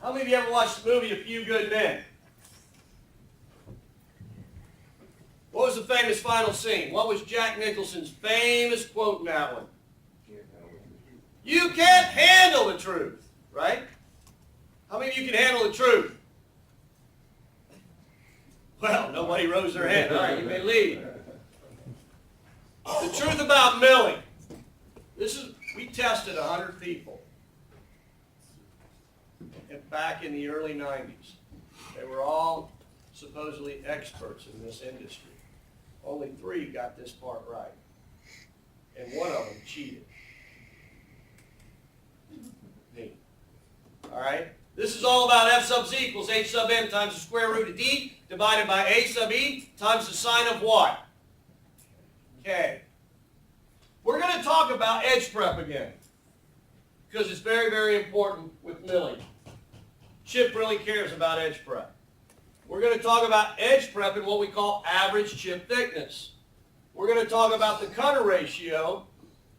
How many of you ever watched the movie A Few Good Men? What was the famous final scene? What was Jack Nicholson's famous quote in that one? You can't handle the truth, right? How many of you can handle the truth? Well, nobody rose their hand. All right, you may leave. The truth about milling. We tested 100 people back in the early 90s. They were all supposedly experts in this industry. Only 3 got this part right. And one of them cheated. Me. All right? This is all about F sub z equals H sub m times the square root of d divided by A sub e times the sine of what? K. We're going to talk about edge prep again because it's very, very important with milling. Chip really cares about edge prep. We're going to talk about edge prep and what we call average chip thickness. We're going to talk about the cutter ratio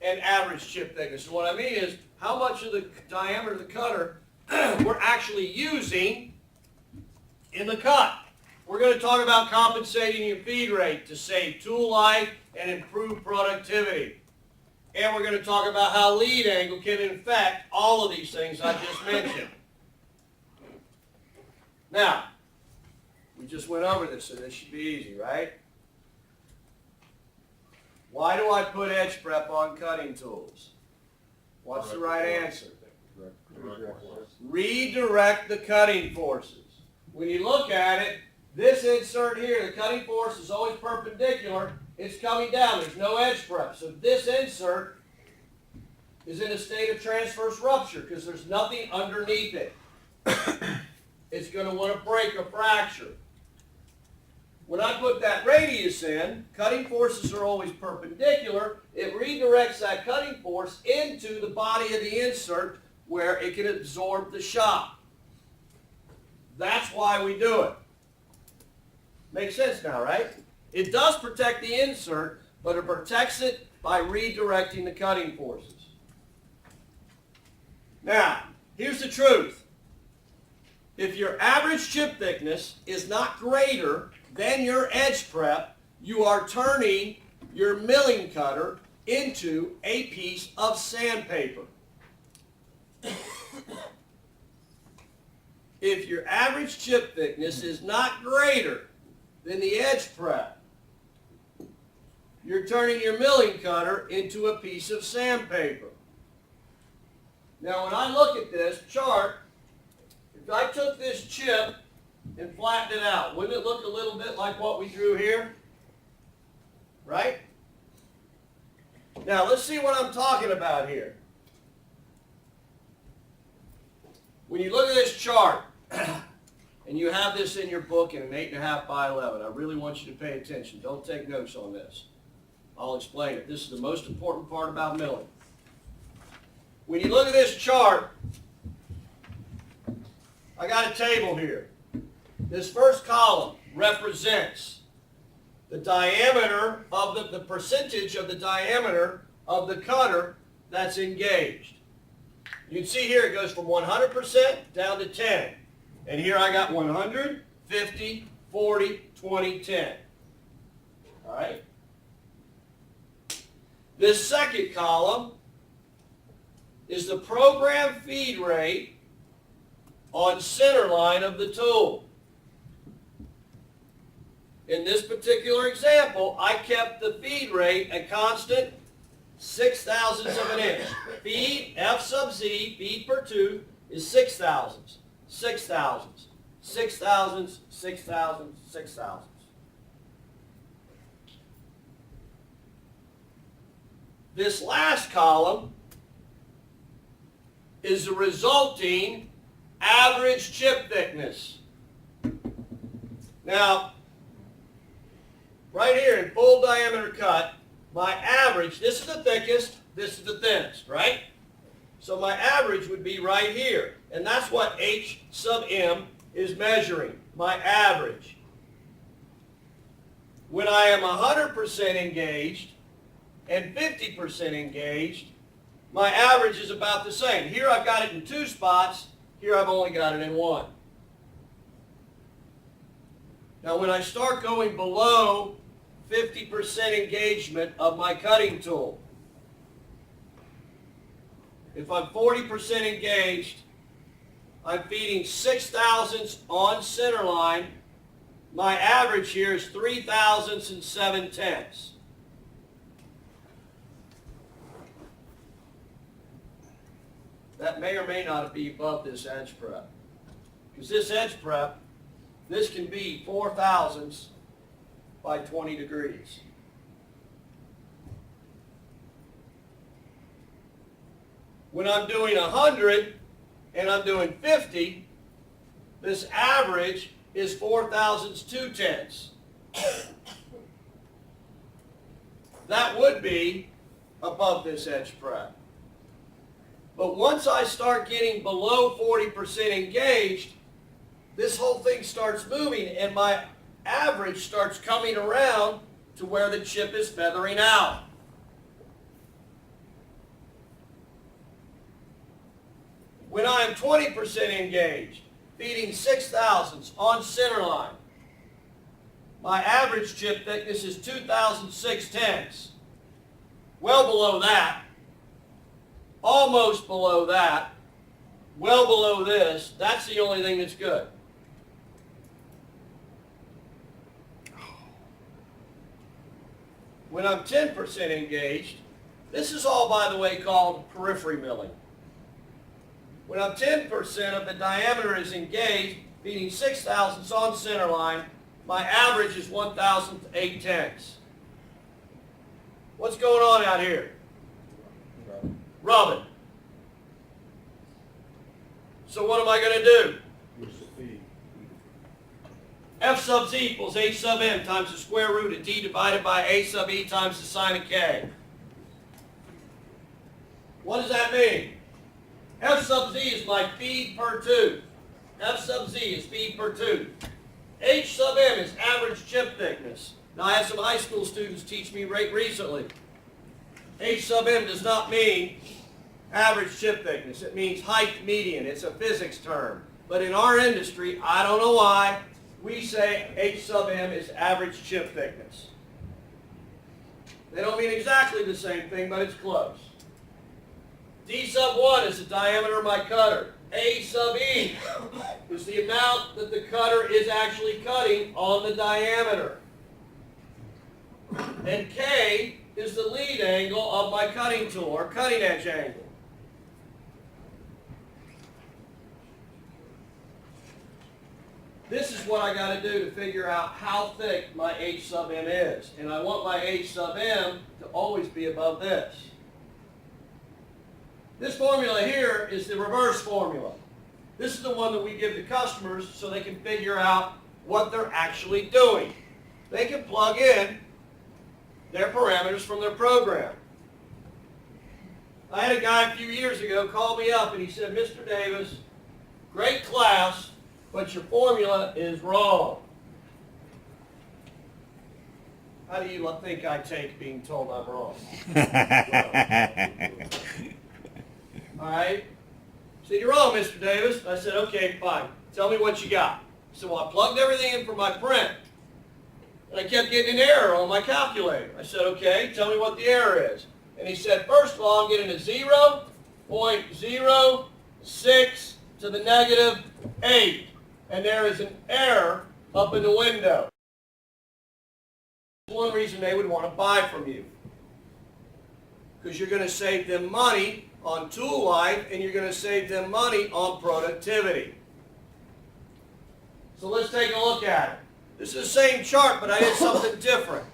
and average chip thickness. And what I mean is how much of the diameter of the cutter we're actually using in the cut. We're going to talk about compensating your feed rate to save tool life and improve productivity. And we're going to talk about how lead angle can affect all of these things I just mentioned. Now, we just went over this, so this should be easy, right? Why do I put edge prep on cutting tools? What's the right answer? Redirect the cutting forces. When you look at it, this insert here, the cutting force is always perpendicular. It's coming down. There's no edge prep. So this insert is in a state of transverse rupture because there's nothing underneath it. It's going to want to break or fracture. When I put that radius in, cutting forces are always perpendicular. It redirects that cutting force into the body of the insert where it can absorb the shock. That's why we do it. Makes sense now, right? It does protect the insert, but it protects it by redirecting the cutting forces. Now, here's the truth. If your average chip thickness is not greater than your edge prep, you are turning your milling cutter into a piece of sandpaper. If your average chip thickness is not greater than the edge prep, you're turning your milling cutter into a piece of sandpaper. Now when I look at this chart, if I took this chip and flattened it out, wouldn't it look a little bit like what we drew here? Right? Now let's see what I'm talking about here. When you look at this chart, and you have this in your book in an 8.5 by 11, I really want you to pay attention. Don't take notes on this. I'll explain it. This is the most important part about milling. When you look at this chart, I got a table here. This first column represents the diameter of the percentage of the diameter of the cutter that's engaged. You can see here it goes from 100% down to 10. And here I got 100, 50, 40, 20, 10. All right? This second column is the program feed rate on center line of the tool. In this particular example, I kept the feed rate a constant 6 thousandths of an inch. Feed, F sub z, feed per tooth is 6 thousandths. 6 thousandths, 6 thousandths, 6 thousandths, 6 thousandths. This last column is the resulting average chip thickness. Now, right here in full diameter cut, my average, this is the thickest, this is the thinnest, right? So my average would be right here. And that's what H sub m is measuring, my average. When I am 100% engaged and 50% engaged, my average is about the same. Here I've got it in 2 spots. Here I've only got it in 1. Now when I start going below 50% engagement of my cutting tool, if I'm 40% engaged, I'm feeding 6 thousandths on center line. My average here is 3 thousandths and 7 tenths. That may or may not be above this edge prep. Because this edge prep, this can be 4 thousandths by 20 degrees. When I'm doing 100 and I'm doing 50, this average is 4 thousandths 2 tenths. That would be above this edge prep. But once I start getting below 40% engaged, this whole thing starts moving and my average starts coming around to where the chip is feathering out. When I am 20% engaged, feeding 6 thousandths on center line, my average chip thickness is 2,006 tenths. Well below that, almost below that, well below this. That's the only thing that's good. When I'm 10% engaged, this is all, by the way, called periphery milling. When I'm 10% of the diameter is engaged, feeding 6 thousandths on center line, my average is 1,008 tenths. What's going on out here? Rubbing. So what am I going to do? F sub z equals h sub m times the square root of d divided by a sub e times the sine of k. What does that mean? F sub z is my feed per tooth. F sub z is feed per tooth. H sub m is average chip thickness. Now I had some high school students teach me right recently. H sub m does not mean average chip thickness. It means height median. It's a physics term. But in our industry, I don't know why, we say H sub m is average chip thickness. They don't mean exactly the same thing, but it's close. D sub 1 is the diameter of my cutter. A sub e is the amount that the cutter is actually cutting on the diameter. And K is the lead angle of my cutting tool, or cutting edge angle. This is what I got to do to figure out how thick my H sub m is. And I want my H sub m to always be above this. This formula here is the reverse formula. This is the one that we give to customers so they can figure out what they're actually doing. They can plug in their parameters from their program. I had a guy a few years ago call me up and he said, "Mr. Davis, great class, but your formula is wrong." How do you think I take being told I'm wrong? All right? He said, "You're wrong, Mr. Davis." I said, "Okay, fine. Tell me what you got." He said, "Well, I plugged everything in for my print, and I kept getting an error on my calculator." I said, "Okay, tell me what the error is." And he said, "First of all, I'm getting a 0.06 to the negative 8, and there is an error up in the window." That's one reason they would want to buy from you, because you're going to save them money on tool life, and you're going to save them money on productivity. So let's take a look at it. This is the same chart, but I did something different.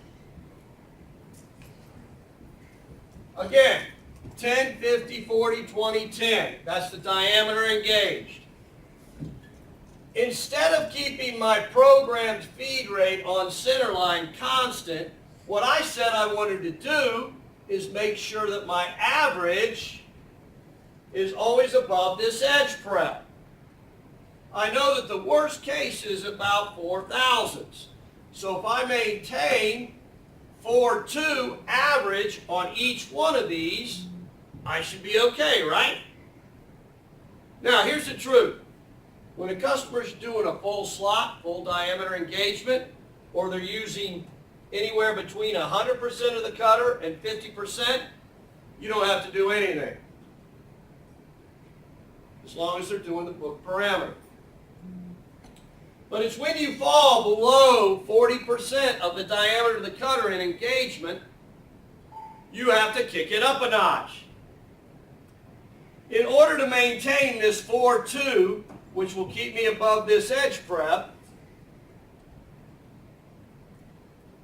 Again, 10, 50, 40, 20, 10. That's the diameter engaged. Instead of keeping my programmed feed rate on center line constant, what I said I wanted to do is make sure that my average is always above this edge prep. I know that the worst case is about 4 thousandths. So if I maintain 4.2 average on each one of these, I should be okay, right? Now, here's the truth. When a customer's doing a full slot, full diameter engagement, or they're using anywhere between 100% of the cutter and 50%, you don't have to do anything. As long as they're doing the book parameter. But it's when you fall below 40% of the diameter of the cutter in engagement, you have to kick it up a notch. In order to maintain this 4.2, which will keep me above this edge prep,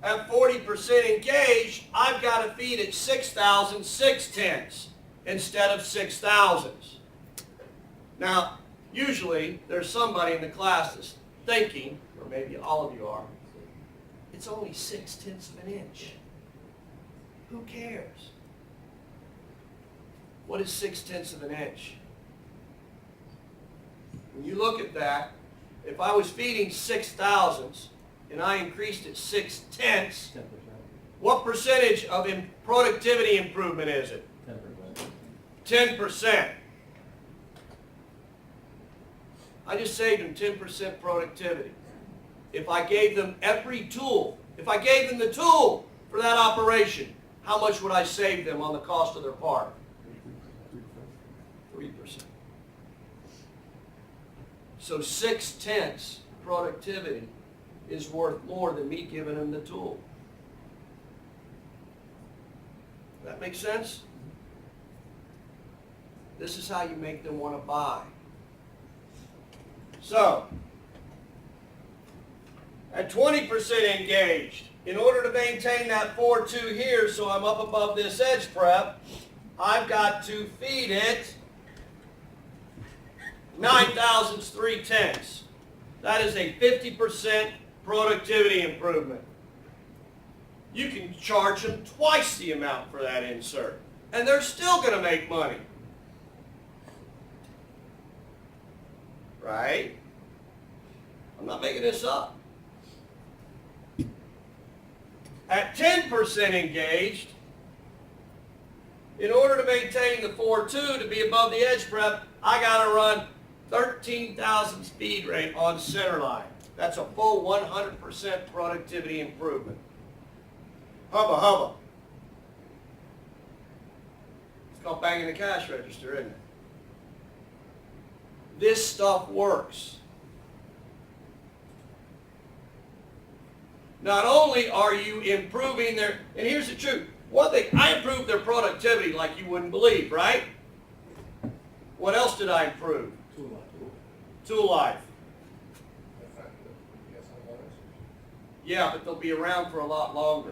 at 40% engaged, I've got to feed it 6,006 instead of 6,000s. Now, usually there's somebody in the class that's thinking, or maybe all of you are, it's only 0.6 of an inch. Who cares? What is 0.6 of an inch? When you look at that, if I was feeding 6,000s and I increased it 0.6, what percentage of productivity improvement is it? 10%. 10%. I just saved them 10% productivity. If I gave them every tool, if I gave them the tool for that operation, how much would I save them on the cost of their part? 3%. So 0.6 productivity is worth more than me giving them the tool. That make sense? This is how you make them want to buy. So, at 20% engaged, in order to maintain that 4.2 here, so I'm up above this edge prep, I've got to feed it 9,003 That is a 50% productivity improvement. You can charge them twice the amount for that insert, and they're still going to make money. Right? I'm not making this up. At 10% engaged, in order to maintain the 4.2 to be above the edge prep, I got to run 13,000 speed rate on center line. That's a full 100% productivity improvement. Hubba hubba. It's called banging the cash register, isn't it? This stuff works. Not only are you improving their, and here's the truth, one thing, I improved their productivity like you wouldn't believe, right? What else did I improve? Tool life. Yeah, but they'll be around for a lot longer.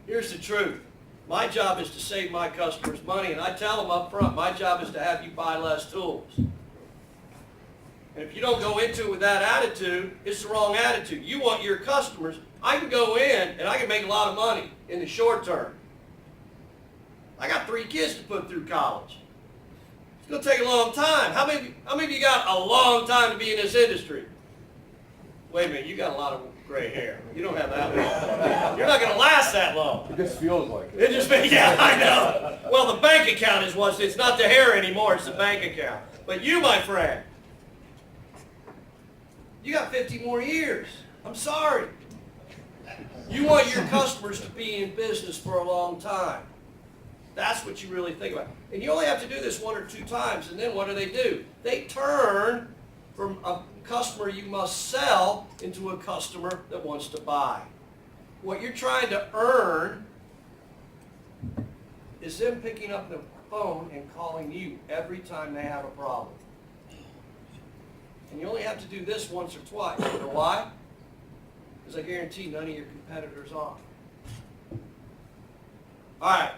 Here's the truth. My job is to save my customers money, and I tell them up front, my job is to have you buy less tools. And if you don't go into it with that attitude, it's the wrong attitude. You want your customers, I can go in and I can make a lot of money in the short term. I got 3 kids to put through college. It's going to take a long time. How many of you got a long time to be in this industry? Wait a minute, you got a lot of gray hair. You don't have that long. You're not going to last that long. It just feels like it. It just feels, yeah, I know. Well, the bank account is what's, it's not the hair anymore, it's the bank account. But you, my friend, you got 50 more years. I'm sorry. You want your customers to be in business for a long time. That's what you really think about. And you only have to do this 1 or 2 times, and then what do? They turn from a customer you must sell into a customer that wants to buy. What you're trying to earn is them picking up the phone and calling you every time they have a problem. And you only have to do this once or twice. You know why? Because I guarantee none of your competitors are. All right.